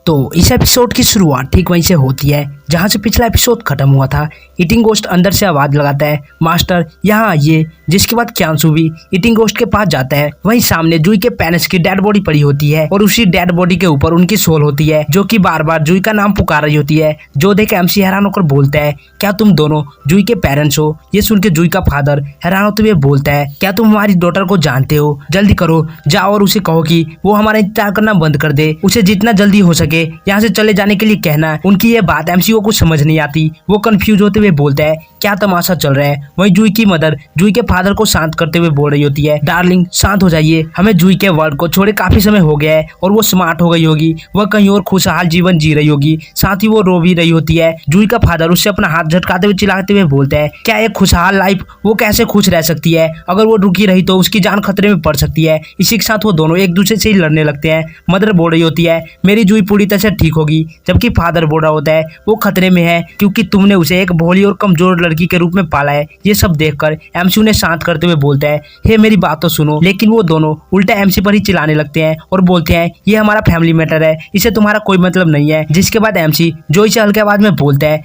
तो इस एपिसोड की शुरुआत ठीक वहीं से होती है जहां से पिछला एपिसोड खत्म हुआ था। ईटिंग गोस्ट अंदर से आवाज लगाता है, मास्टर यहाँ आइए। जिसके बाद क्यांसू भी ईटिंग गोस्ट के पास जाता है। वहीं सामने जूई के पेरेंट्स की डेड बॉडी पड़ी होती है और उसी डेड बॉडी के ऊपर उनकी सोल होती है जो कि बार बार जूई का नाम पुकार रही होती है। जो देख एमसी हैरान होकर बोलता है, क्या तुम दोनों जूई के पेरेंट्स हो? ये सुन के जूई का फादर हैरान होते हुए बोलता है, क्या तुम हमारी डॉटर को जानते हो? जल्दी करो, जाओ और उसे कहो कि वो हमारा इंतजार करना बंद कर दे। उसे जितना जल्दी हो सके यहाँ से चले जाने के लिए कहना। उनकी ये बात एमसी को समझ नहीं आती। वो कंफ्यूज होते हुए बोलता है, क्या तमाशा चल रहा है? वहीं जूई की मदर जूई के फादर को शांत करते हुए बोल रही होती है, डार्लिंग शांत हो जाइए, हमें जूई के वर्ल्ड को छोड़े काफी समय हो गया है और वो स्मार्ट हो गई होगी, वह कहीं और खुशहाल जीवन जी रही होगी। साथ ही वो रो भी रही होती है। जूई का फादर उससे अपना हाथ झटकाते हुए चिल्लाते हुए बोलता है, क्या एक खुशहाल लाइफ वो कैसे खुश रह सकती है? अगर वो रुकी रही तो उसकी जान खतरे में पड़ सकती है। इसी के साथ वो दोनों एक दूसरे से ही लड़ने लगते हैं। मदर बोल रही होती है, मेरी जूई पूरी तरह से ठीक होगी, जबकि फादर बोल रहा होता है, वो खतरे में है क्योंकि तुमने उसे एक भोली और कमजोर लड़की के रूप में पाला है। ये सब देखकर एमसी उन्हें शांत करते हुए बोलता है, हे मेरी बात तो सुनो। लेकिन वो दोनों उल्टा एमसी पर ही चिल्लाने लगते हैं और बोलते हैं, ये हमारा फैमिली मैटर है, इसे तुम्हारा कोई मतलब नहीं है। जिसके बाद एमसी जूई से हल्के आवाज में बोलता है,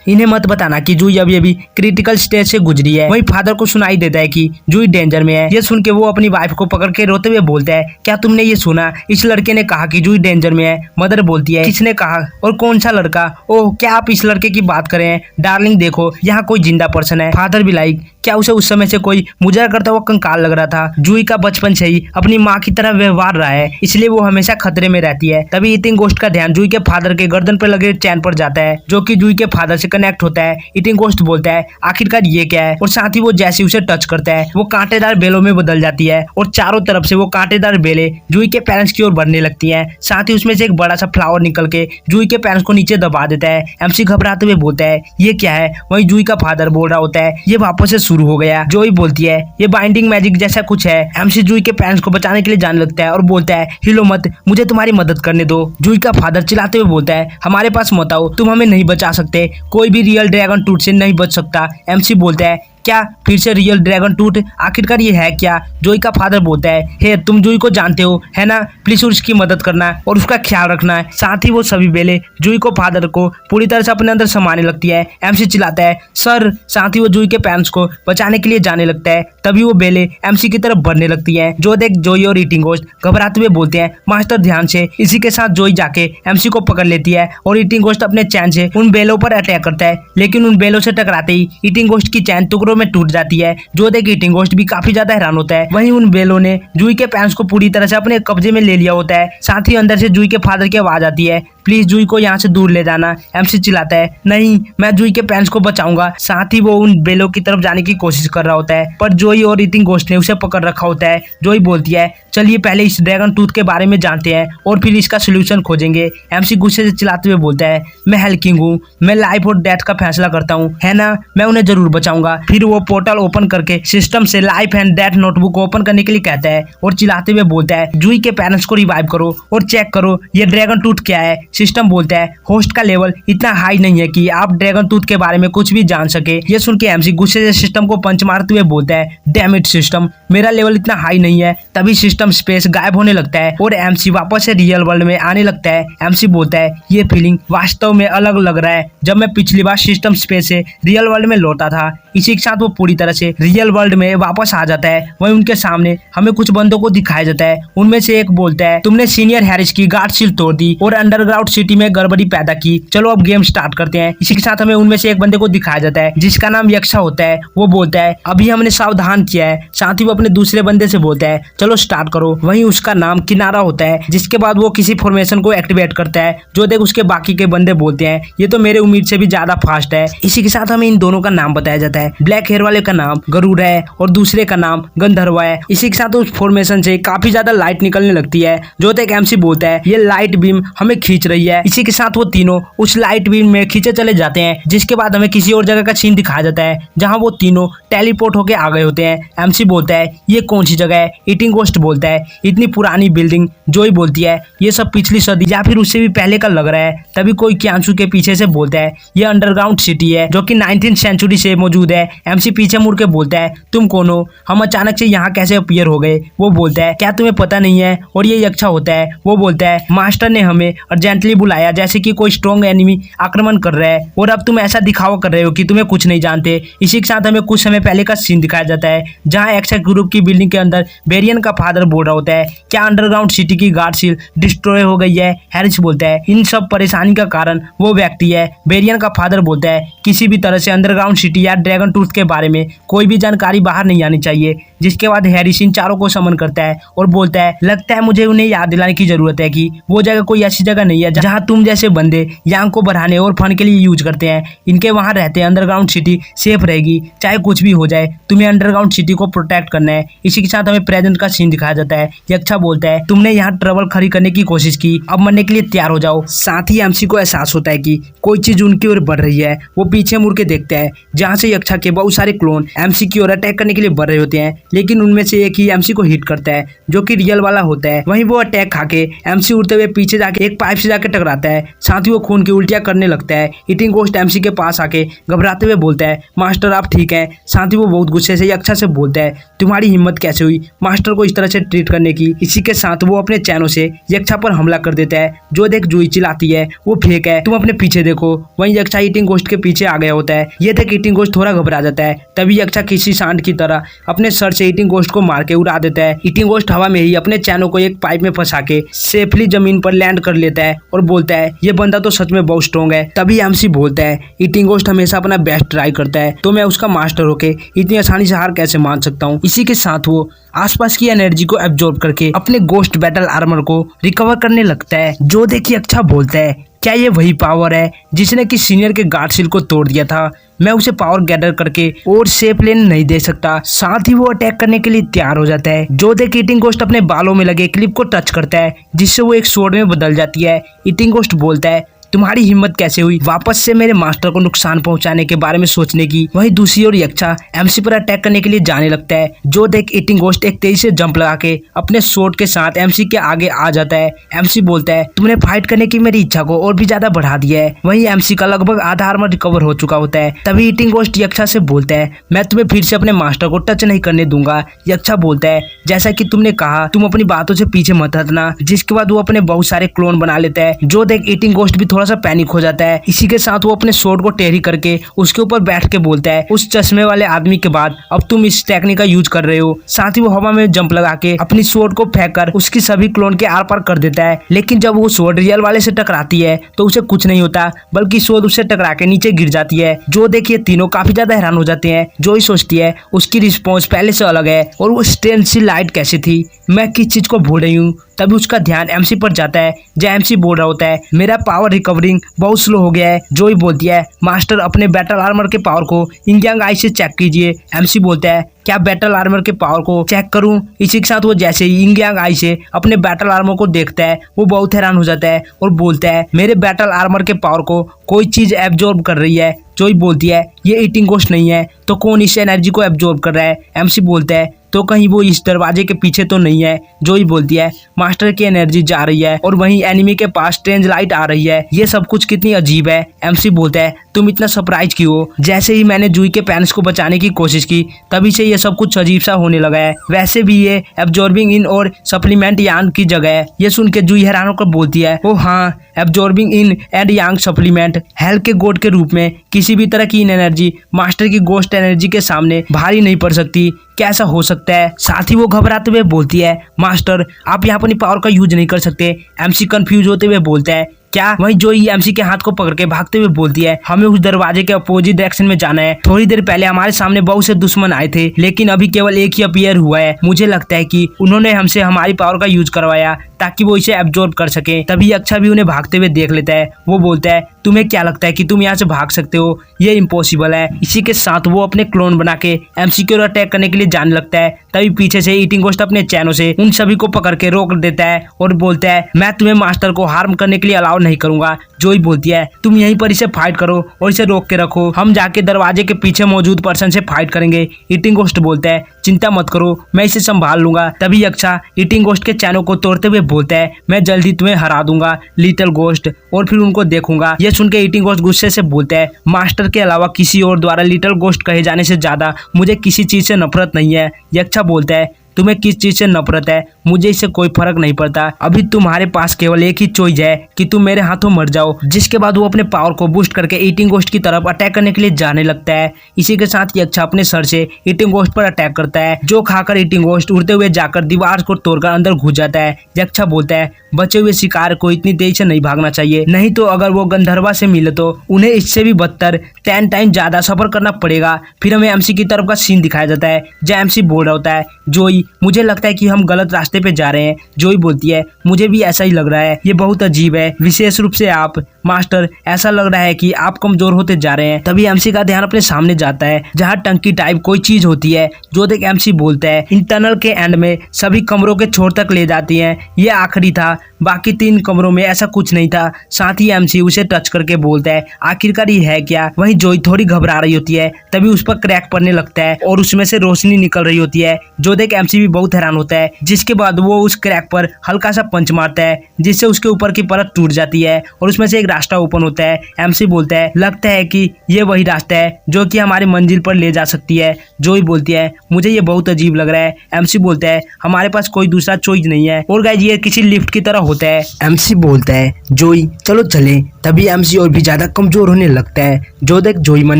इन्हें मत बताना कि जूई अभी क्रिटिकल स्टेज से गुजरी है। वहीं फादर को सुनाई देता है कि जूई डेंजर में है। ये सुन के वो अपनी वाइफ को पकड़ के रोते हुए बोलता है, क्या तुमने ये सुना? इस लड़के ने कहा कि जूई डेंजर में है। मदर बोलती है, किसने कहा और कौन सा लड़का? ओह, क्या आप इस लड़के की बात कर रहे हैं? डार्लिंग देखो, यहाँ कोई जिंदा पर्सन है। फादर भी लाइक, क्या उसे उस समय से कोई मुजरा करता हुआ कंकाल लग रहा था? जूई का बचपन से ही अपनी माँ की तरह व्यवहार रहा है, इसलिए वो हमेशा खतरे में रहती है। तभी ईटिंग गोस्ट का ध्यान जूई के फादर के गर्दन पर लगे चैन पर जाता है जो कि जूई के फादर से कनेक्ट होता है। ईटिंग गोस्ट बोलता है, आखिरकार ये क्या है? और साथ ही वो जैसे उसे टच करता है वो कांटेदार बेलों में बदल जाती है और चारों तरफ से वो कांटेदार बेलें जूई के पेरेंट्स की ओर बढ़ने लगती है। साथ ही उसमें से एक बड़ा सा फ्लावर निकल के जूई के पेरेंट्स को नीचे दबा देता है। एमसी घबराते हुए बोलता है, ये क्या है? वहीं जूई का फादर बोल रहा होता है, ये वापस से शुरू हो गया। जोई बोलती है, ये बाइंडिंग मैजिक जैसा कुछ है। एमसी जूई के पेरेंट्स को बचाने के लिए जाने लगता है और बोलता है, हिलो मत, मुझे तुम्हारी मदद करने दो। जूई का फादर चिल्लाते हुए बोलता है, हमारे पास मत आओ, तुम हमें नहीं बचा सकते, कोई भी रियल ड्रैगन टूट से नहीं बच सकता। एमसी बोलता है, क्या फिर से रियल ड्रैगन टूट? आखिरकार ये है क्या? जोई का फादर बोलता है, हे तुम जूई को जानते हो है ना, प्लीज उसकी मदद करना और उसका ख्याल रखना है। साथ ही वो सभी बेले जूई को फादर को पूरी तरह से अपने अंदर समाने लगती है। एमसी चिल्लाता है, सर। साथ ही वो जूई के पेरेंट्स को बचाने के लिए जाने लगता है। तभी वो बेले एमसी की तरफ बढ़ने लगती है। जो देख जोई और ईटिंग गोस्ट घबराते हुए बोलते हैं, मास्टर ध्यान से। इसी के साथ जोई जाके एमसी को पकड़ लेती है और ईटिंग गोस्ट अपने चैन से उन बेलों पर अटैक करता है। लेकिन उन बेलों से टकराते ही ईटिंग गोस्ट की चैन टुकड़ों में टूट जाती है। जो देख ईटिंग गोस्ट भी काफी ज्यादा हैरान होता है। वहीं उन बेलों ने जूई के पेरेंट्स को पूरी तरह से अपने कब्जे में ले लिया होता है। साथ ही अंदर से जूई के फादर की आवाज आती है, प्लीज जूई को यहाँ से दूर ले जाना। एमसी चिल्लाता है, नहीं, मैं जूई के पेरेंट्स को बचाऊंगा। साथ ही वो उन बेलों की तरफ जाने की कोशिश कर रहा होता है पर जोई और ईटिंग गोस्ट ने उसे पकड़ रखा होता है। जोई बोलती है, चलिए पहले इस ड्रैगन टूथ के बारे में जानते हैं और फिर इसका सोल्यूशन खोजेंगे। एमसी गुस्से से चिल्लाते हुए बोलता है, मैं हेल किंग हूँ, मैं लाइफ और डेथ का फैसला करता हूँ, है ना, मैं उन्हें जरूर बचाऊंगा। फिर वो पोर्टल ओपन करके सिस्टम से life and death notebook open करने के लिए कहता है और चिल्लाते हुए बोलता है, जूई के पेरेंट्स को रिवाइव करो और चेक करो ये ड्रैगन टूथ क्या है। सिस्टम बोलता है, होस्ट का लेवल इतना हाई नहीं है कि आप ड्रैगन टूथ के बारे में कुछ भी जान सके। ये सुन के एमसी गुस्से से सिस्टम को पंच मारते हुए बोलता है, डैम इट सिस्टम, मेरा लेवल इतना हाई नहीं है। तभी सिस्टम स्पेस गायब होने लगता है और एमसी वापस से रियल वर्ल्ड में आने लगता है। एमसी बोलता है, ये फीलिंग वास्तव में अलग लग रहा है जब मैं पिछली बार सिस्टम स्पेस से रियल वर्ल्ड में लौटा था। इसी के साथ वो पूरी तरह से रियल वर्ल्ड में वापस आ जाता है। वहीं उनके सामने हमें कुछ बंदों को दिखाया जाता है। उनमें से एक बोलता है, तुमने सीनियर हैरिस की गार्ड शील्ड तोड़ दी और अंडरग्राउंड सिटी में गड़बड़ी पैदा की, चलो अब गेम स्टार्ट करते हैं। इसी के साथ हमें उनमें से एक बंदे को दिखाया जाता है जिसका नाम यक्षा होता है। वो बोलता है, अभी हमने सावधान किया है। साथ ही वो अपने दूसरे बंदे से बोलता है, चलो स्टार्ट करो। वहीं उसका नाम किनारा होता है। जिसके बाद वो किसी फॉर्मेशन को एक्टिवेट करता है। जो देख उसके बाकी के बंदे बोलते हैं, ये तो मेरे उम्मीद से भी ज्यादा फास्ट है। इसी के साथ हमें इन दोनों का नाम बताया जाता है। ब्लैक हेयर वाले का नाम गरुड़ है और दूसरे का नाम गंधर्व है। इसी के साथ उस फॉर्मेशन से काफी ज्यादा लाइट निकलने लगती है। जो देख एमसी बोलता है, ये लाइट बीम हमें खींच रही है। इसी के साथ वो तीनों उस लाइट बीम में खींचे चले जाते हैं। जिसके बाद हमें किसी और जगह का सीन दिखाया जाता है जहां वो तीनों टेलीपोर्ट होके आ गए होते हैं। एमसी बोलता है, ये कौन सी जगह है? ईटिंग गोस्ट बोलता है, इतनी पुरानी बिल्डिंग। जोई बोलती है, ये सब पिछली सदी या फिर उससे भी पहले का लग रहा है। तभी कोई क्यांसू के पीछे से बोलता है, ये अंडरग्राउंड सिटी है जो कि 19th सेंचुरी से मौजूद है। एमसी पीछे मुड़ के बोलता है तुम कौन हो, हम अचानक से यहाँ कैसे अपीयर हो गए। वो बोलता है क्या तुम्हें पता नहीं है और ये यक्षा होता है। वो बोलता है मास्टर ने हमें अर्जेंटली बुलाया जैसे कि कोई स्ट्रॉन्ग एनिमी आक्रमण कर रहा है और अब तुम ऐसा दिखावा कर रहे हो कि तुम्हें कुछ नहीं जानते। इसी के साथ हमें कुछ समय पहले का सीन दिखाया जाता है जहाँ एक्स ग्रुप की बिल्डिंग के अंदर बेरियन का फादर बोल रहा होता है क्या अंडरग्राउंड सिटी की गार्ड सील डिस्ट्रॉय हो गई है। हैरिस बोलता है इन सब परेशानी का कारण वो व्यक्ति है। बेरियन का फादर बोलता है किसी भी तरह से अंडरग्राउंड सिटी या ड्रैगन टूथ के बारे में कोई भी जानकारी बाहर नहीं आनी चाहिए। जिसके बाद हैरिस इन चारों को समन करता है और बोलता है लगता है मुझे उन्हें याद दिलाने की जरूरत है कि वो जगह कोई ऐसी जगह नहीं है जहाँ तुम जैसे बंदे यांग को बढ़ाने और फन के लिए यूज करते हैं। इनके वहां रहते अंडरग्राउंड सिटी सेफ रहेगी चाहे कुछ भी हो जाए। तुम्हें अंडरग्राउंड सिटी को प्रोटेक्ट करना है। इसी के साथ हमें प्रेजेंट का सीन दिखाया जाता है। यक्षा बोलता है तुमने यहाँ ट्रबल खड़ी करने की कोशिश की, अब मरने के लिए तैयार हो जाओ। साथ ही एमसी को एहसास होता है कि कोई चीज उनकी ओर बढ़ रही है। वो पीछे मुड़ के देखता है जहाँ से यक्षा के बहुत सारे क्लोन एमसी की ओर अटैक करने के लिए बढ़ रहे होते हैं, लेकिन उनमें से एक ही एमसी को हिट करता है जो कि रियल वाला होता है। वहीं वो अटैक खाके एमसी उड़ते हुए पीछे जाके एक पाइप से जाके टकराता है। साथ ही वो खून की उल्टियां करने लगता है। ईटिंग गोस्ट एमसी के पास आके घबराते हुए बोलता है मास्टर आप ठीक हैं। साथ ही वो बहुत गुस्से से यक्षा से बोलता है तुम्हारी हिम्मत कैसे हुई मास्टर को इस तरह से ट्रीट करने की। इसी के साथ वो अपने चैनों से यक्षा पर हमला कर देता है। जो देख जूही चिल्लाती है वो फेक है, तुम अपने पीछे देखो। वहीं यक्षा ईटिंग गोस्ट के पीछे आ गया होता है। ये देख ईटिंग गोस्ट थोड़ा घबरा जाता है। तभी यक्षा किसी सांड की तरह अपने सर से ईटिंग गोस्ट को मार के उड़ा देता है। ईटिंग गोस्ट हवा में ही अपने चैनों को एक पाइप में फंसा के सेफली जमीन पर लैंड कर लेता है और बोलता है ये बंदा तो सच में बहुत स्ट्रॉन्ग है। तभी एमसी बोलता है ईटिंग गोस्ट हमेशा अपना बेस्ट ट्राई करता है तो मैं उसका मास्टर होके इतनी आसानी से हार कैसे मान सकता हूँ। इसी के साथ वो आसपास की एनर्जी को एब्जॉर्ब करके अपने गोस्ट बैटल आर्मर को रिकवर करने लगता है। जो देखिए अच्छा बोलता है क्या ये वही पावर है जिसने कि सीनियर के गार्ड सील को तोड़ दिया था। मैं उसे पावर गैदर करके और सेफ लेन नहीं दे सकता। साथ ही वो अटैक करने के लिए तैयार हो जाता है। जो देख ईटिंग गोस्ट अपने बालों में लगे क्लिप को टच करता है जिससे वो एक स्वॉर्ड में बदल जाती है। ईटिंग गोस्ट बोलता है तुम्हारी हिम्मत कैसे हुई वापस से मेरे मास्टर को नुकसान पहुंचाने के बारे में सोचने की। वहीं दूसरी ओर यक्षा एमसी पर अटैक करने के लिए जाने लगता है। जो देख ईटिंग गोस्ट एक तेजी से जंप लगा के अपने स्वॉर्ड के साथ एमसी के आगे आ जाता है। एमसी बोलता है तुमने फाइट करने की मेरी इच्छा को और भी ज्यादा बढ़ा दिया है। वहीं एमसी का लगभग आधा आर्मर रिकवर हो चुका होता है। तभी ईटिंग गोस्ट यक्षा से बोलता है मैं तुम्हें फिर से अपने मास्टर को टच नहीं करने दूंगा। यक्षा बोलता है जैसा कि तुमने कहा तुम अपनी बातों से पीछे मत हटना। जिसके बाद वो अपने बहुत सारे क्लोन बना लेता है। जो देख ईटिंग गोस्ट भी थोड़ा सा पैनिक हो जाता है। इसी के साथ वो अपने स्वॉर्ड को टेढ़ी करके उसके ऊपर बैठ के बोलता है उस चश्मे वाले आदमी के बाद अब तुम इस टेक्निक का यूज कर रहे हो। साथ ही वो हवा में जंप लगा के अपनी स्वॉर्ड को फेंक कर उसकी सभी क्लोन के आर पार कर देता है। लेकिन जब वो स्वॉर्ड रियल वाले से टकराती है तो उसे कुछ नहीं होता बल्कि स्वॉर्ड उससे टकरा के नीचे गिर जाती है। जो देखिए तीनों काफी ज्यादा हैरान हो जाते हैं। जो ही सोचती है उसकी रिस्पॉन्स पहले से अलग है और वो स्ट्रेंथ सी लाइट कैसे थी, मैं किस चीज को भूल रही हूँ। तभी उसका ध्यान एमसी पर जाता है जहाँ एमसी बोल रहा होता है मेरा पावर रिकवरिंग बहुत स्लो हो गया है। जो ही बोलती है मास्टर अपने बैटल आर्मर के पावर को इंग्यांग आई से चेक कीजिए। एमसी बोलता है क्या बैटल आर्मर के पावर को चेक करूं। इसी के साथ वो जैसे ही इंग्यांग आई से अपने बैटल आर्मर को देखता है वो बहुत हैरान हो जाता है और बोलता है मेरे बैटल आर्मर के पावर को कोई चीज एब्जॉर्ब कर रही है। जो ही बोलती है ये ईटिंग गोस्ट नहीं है तो कौन इस एनर्जी को एब्जॉर्ब कर रहा है। एमसी बोलता है तो कहीं वो इस दरवाजे के पीछे तो नहीं है। जो ही बोलती है मास्टर की एनर्जी जा रही है और वहीं एनिमी के पास स्ट्रेंज लाइट आ रही है। ये सब कुछ कितनी अजीब है। एमसी बोलता है तुम इतना सरप्राइज क्यों हो। जैसे ही मैंने जूही के पेरेंट्स को बचाने की कोशिश की तभी से ये सब कुछ अजीब सा होने लगा है। वैसे भी ये एब्जॉर्बिंग इन और सप्लीमेंट यांग की जगह है। ये सुन के जूही हैरान होकर बोलती है ओ हाँ absorbing in and yang supplement hello के गोड के रूप में किसी भी तरह की इन एनर्जी मास्टर की गोस्ट एनर्जी के सामने भारी नहीं पड़ सकती। कैसा हो सकता है। साथ ही वो घबराते हुए बोलती है मास्टर आप यहाँ अपनी पावर का यूज नहीं कर सकते। एमसी कंफ्यूज होते हुए बोलता है क्या। वहीं जो ही एमसी के हाथ को पकड़ के भागते हुए बोलती है हमें उस दरवाजे के अपोजिट डायरेक्शन में जाना है। थोड़ी देर पहले हमारे सामने बहुत से दुश्मन आए थे लेकिन अभी केवल एक ही अपीयर हुआ है। मुझे लगता है कि उन्होंने हमसे हमारी पावर का यूज करवाया ताकि वो इसे एब्जॉर्ब कर सके। तभी यक्षा भी उन्हें भागते हुए देख लेता है। वो बोलता है तुम्हें क्या लगता है कि तुम यहाँ से भाग सकते हो, ये इम्पॉसिबल है। इसी के साथ वो अपने क्लोन बना के एमसी की ओर अटैक करने के लिए जाने लगता है। तभी पीछे से ईटिंग गोस्ट अपने चैनों से उन सभी को पकड़ के रोक देता है और बोलता है मैं तुम्हें मास्टर को हार्म करने के लिए अलाउ नहीं करूंगा। जोई बोलती है तुम यहीं पर इसे फाइट करो और इसे रोक के रखो, हम जाके दरवाजे के पीछे मौजूद पर्सन से फाइट करेंगे। ईटिंग गोस्ट बोलता है चिंता मत करो, मैं इसे संभाल लूंगा। तभी यक्षा ईटिंग गोस्ट के चैनों को तोड़ते हुए बोलता है मैं जल्दी तुम्हें हरा दूंगा लिटिल गोस्ट, और फिर उनको देखूंगा। ये सुन के ईटिंग गोस्ट गुस्से से बोलता है मास्टर के अलावा किसी और द्वारा लिटिल गोस्ट कहे जाने से ज्यादा मुझे किसी चीज से नफरत नहीं है। यक्षा बोलता है तुम्हें किस चीज से नफरत है, मुझे इससे कोई फर्क नहीं पड़ता। अभी तुम्हारे पास केवल एक ही चॉइस है कि तुम मेरे हाथों मर जाओ। जिसके बाद वो अपने पावर को बूस्ट करके ईटिंग गोस्ट की तरफ अटैक करने के लिए जाने लगता है। इसी के साथ यक्षा अपने सर से ईटिंग गोस्ट पर अटैक करता है, जो खाकर ईटिंग गोस्ट उड़ते हुए जाकर दीवार को तोड़कर अंदर घुस जाता है। यक्षा बोलता है बचे हुए शिकार को इतनी तेजी से नहीं भागना चाहिए, नहीं तो अगर वो गंधर्वा से मिले तो उन्हें इससे भी बदतर 10 टाइम ज्यादा सफर करना पड़ेगा। फिर हमें एमसी की तरफ का सीन दिखाया जाता है, जहाँ एमसी बोल रहा होता है जोई मुझे लगता है कि हम गलत रास्ते पे जा रहे हैं। जोई बोलती है मुझे भी ऐसा ही लग रहा है, ये बहुत अजीब है, विशेष रूप से आप मास्टर, ऐसा लग रहा है कि आप कमजोर होते जा रहे हैं। तभी एमसी का ध्यान अपने सामने जाता है जहाँ टंकी टाइप कोई चीज होती है, जो देख एमसी बोलता है इन टनल के एंड में सभी कमरों के छोर तक ले जाती है, ये आखिरी था, बाकी 3 कमरों में ऐसा कुछ नहीं था। साथ ही एमसी उसे टच करके बोलता है आखिरकार ये है क्या। वहीं जोई थोड़ी घबरा रही होती है, तभी उस पर क्रैक पड़ने लगता है और उसमें से रोशनी निकल रही होती है, जो देख एमसी भी बहुत हैरान होता है। जिसके बाद वो उस क्रैक पर हल्का सा पंच मारता है, जिससे उसके ऊपर की परत टूट जाती है और उसमें से एक रास्ता ओपन होता है। एमसी बोलता है लगता है कि ये वही रास्ता है जो कि हमारी मंजिल पर ले जा सकती है। जोई बोलती है मुझे ये बहुत अजीब लग रहा है। एमसी बोलता है हमारे पास कोई दूसरा चॉइस नहीं है, और गाइस ये किसी लिफ्ट की तरह होता है। एमसी बोलता है जोई चलो चले। तभी एमसी और भी ज्यादा कमजोर होने लगता है, जो देख जोई मन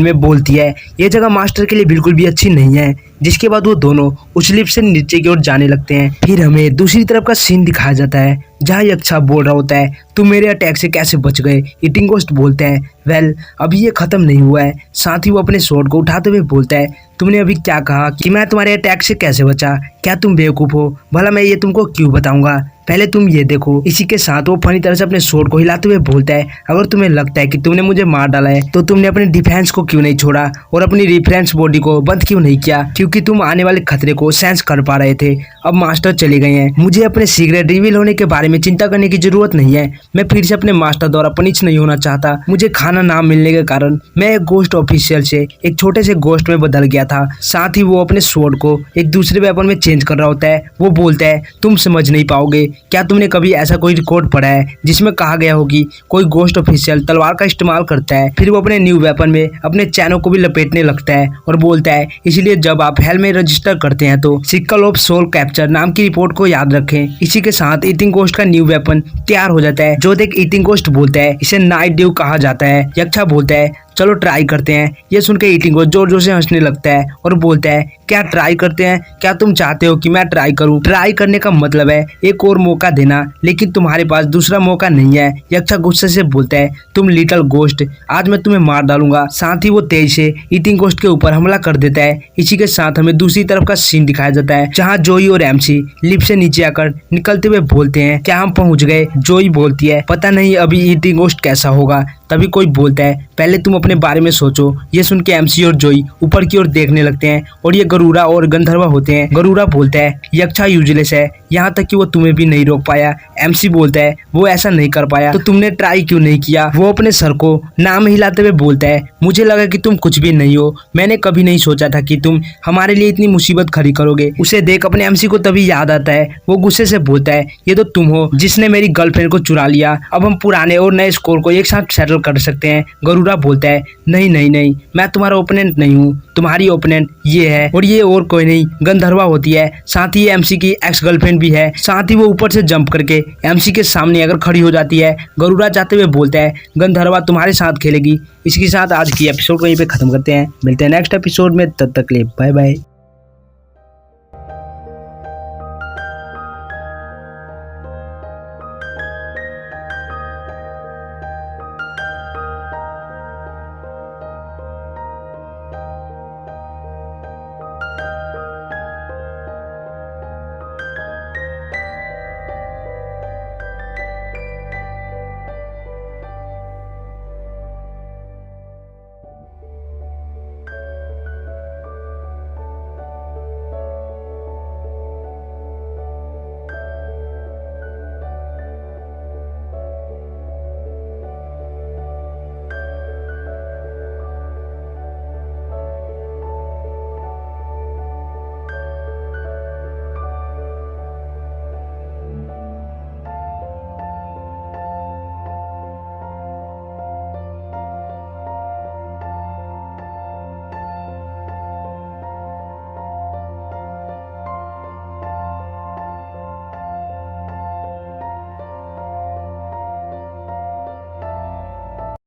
में बोलती है ये जगह मास्टर के लिए बिल्कुल भी अच्छी नहीं है। जिसके बाद वो दोनों उस लिफ्ट से नीचे की ओर जाने लगते हैं। फिर हमें दूसरी तरफ का सीन दिखाया जाता है, जहाँ यक्षा बोल रहा होता है तुम मेरे अटैक से कैसे बच गए। ईटिंग गोस्ट बोलता है वेल अभी ये खत्म नहीं हुआ है। साथ ही वो अपने स्वॉर्ड को उठाते हुए बोलता है तुमने अभी क्या कहा कि मैं तुम्हारे अटैक से कैसे बचा, क्या तुम बेवकूफ हो, भला मैं ये तुमको क्यों बताऊंगा, पहले तुम ये देखो। इसी के साथ वो फनी तरह से अपने स्वॉर्ड को हिलाते हुए बोलता है अगर तुम्हें लगता है कि तुमने मुझे मार डाला है तो तुमने अपने डिफेंस को क्यों नहीं छोड़ा और अपनी रिफरेंस बॉडी को बंद क्यों नहीं किया, क्योंकि तुम आने वाले खतरे को सेंस कर पा रहे थे। अब मास्टर चले गए हैं, मुझे अपने सीक्रेट रिवील होने के बारे में चिंता करने की जरूरत नहीं है। मैं फिर से अपने मास्टर द्वारा पनिश नहीं होना चाहता। मुझे खाना ना मिलने के कारण मैं एक गोस्ट ऑफिशियल से एक छोटे से गोस्ट में बदल गया था। साथ ही वो अपने स्वॉर्ड को एक दूसरे वेपन में चेंज कर रहा होता है। वो बोलता है तुम समझ नहीं पाओगे, क्या तुमने कभी ऐसा कोई रिकॉर्ड पढ़ा है जिसमें कहा गया हो कि कोई गोस्ट ऑफिशियल तलवार का इस्तेमाल करता है। फिर वो अपने न्यू वेपन में अपने चैनों को भी लपेटने लगता है और बोलता है इसलिए जब आप हेल में रजिस्टर करते हैं तो सिक्कल ऑफ सोल कैप्चर नाम की रिपोर्ट को याद रखें। इसी के साथ ईटिंग गोस्ट का न्यू वेपन तैयार हो जाता है, जो देख ईटिंग गोस्ट बोलता है इसे नाइट ड्यू कहा जाता है। यक्षा बोलता है चलो ट्राई करते हैं। ये सुन के ईटिंग गोस्ट जोर जोर से हंसने लगता है और बोलता है क्या ट्राई करते हैं, क्या तुम चाहते हो कि मैं ट्राई करूं? ट्राई करने का मतलब है एक और मौका देना, लेकिन तुम्हारे पास दूसरा मौका नहीं है। यक्षा गुस्से से बोलता है तुम लिटिल गोस्ट, आज मैं तुम्हें मार डालूंगा। साथ ही वो तेज से ईटिंग गोस्ट के ऊपर हमला कर देता है। इसी के साथ हमें दूसरी तरफ का सीन दिखाया जाता है, जहाँ जोई और एमसी लिफ्ट से नीचे आकर निकलते हुए बोलते हैं क्या हम पहुंच गए? जोई बोलती है पता नहीं अभी ईटिंग गोस्ट कैसा होगा। तभी कोई बोलता है पहले तुम अपने बारे में सोचो। ये सुन के एमसी और जोई ऊपर की ओर देखने लगते हैं और ये गरुड़ा और गंधर्वा होते हैं। गरुड़ा बोलता है यक्षा यूजलेस है, यहाँ तक कि वो तुम्हें भी नहीं रोक पाया। एमसी बोलता है वो ऐसा नहीं कर पाया तो तुमने ट्राई क्यों नहीं किया? वो अपने सर को नाम हिलाते हुए बोलता है मुझे लगा कि तुम कुछ भी नहीं हो, मैंने कभी नहीं सोचा था कि तुम हमारे लिए इतनी मुसीबत खड़ी करोगे। उसे देख अपने एमसी को तभी याद आता है। वो गुस्से से बोलता है ये तो तुम हो जिसने मेरी गर्लफ्रेंड को चुरा लिया, अब हम पुराने और नए स्कोर को एक साथ सेटल कर सकते हैं। गरुड़ा बोलता है नहीं नहीं नहीं, मैं तुम्हारा ओपोनेंट नहीं हूँ, तुम्हारी ओपोनेंट ये है और ये और कोई नहीं गंधर्वा होती है। साथ ही एमसी की एक्स गर्लफ्रेंड भी है। साथ ही वो ऊपर से जंप करके एमसी के सामने अगर खड़ी हो जाती है। गरुड़ा जाते हुए बोलता है गंधर्वा तुम्हारे साथ खेलेगी। इसके साथ आज की एपिसोड को यहीं पे खत्म करते हैं, मिलते हैं नेक्स्ट एपिसोड में, तब तक के लिए बाय बाय।